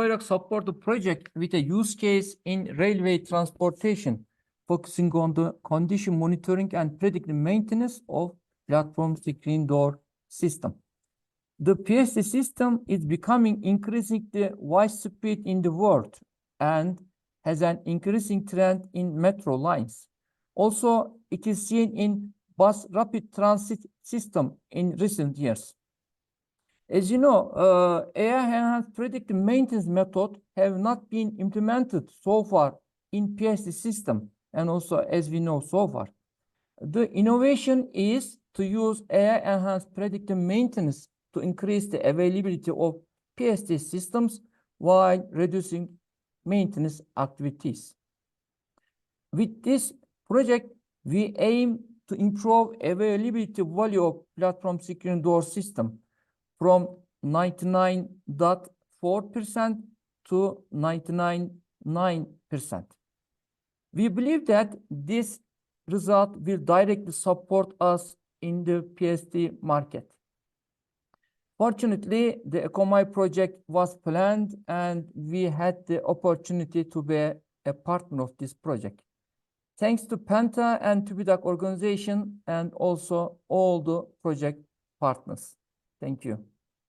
Albayrak support the project with a use case in railway transportation, focusing on the condition monitoring and predictive maintenance of platform screen door system. The PSD system is becoming increasingly widespread in the world and has an increasing trend in metro lines. Also, it is seen in bus rapid transit system in recent years. As you know, AI-enhanced predictive maintenance method have not been implemented so far in PSD system, and also as we know so far. The innovation is to use AI-enhanced predictive maintenance to increase the availability of PSD systems while reducing maintenance activities. With this project, we aim to improve availability value of platform screen door system from 99.4% to 99.9%. We believe that this result will directly support us in the PSD market. Fortunately, the ECOMAI project was planned and we had the opportunity to be a partner of this project. Thanks to Penta and TÜBİTAK organization and also all the project partners. Thank you.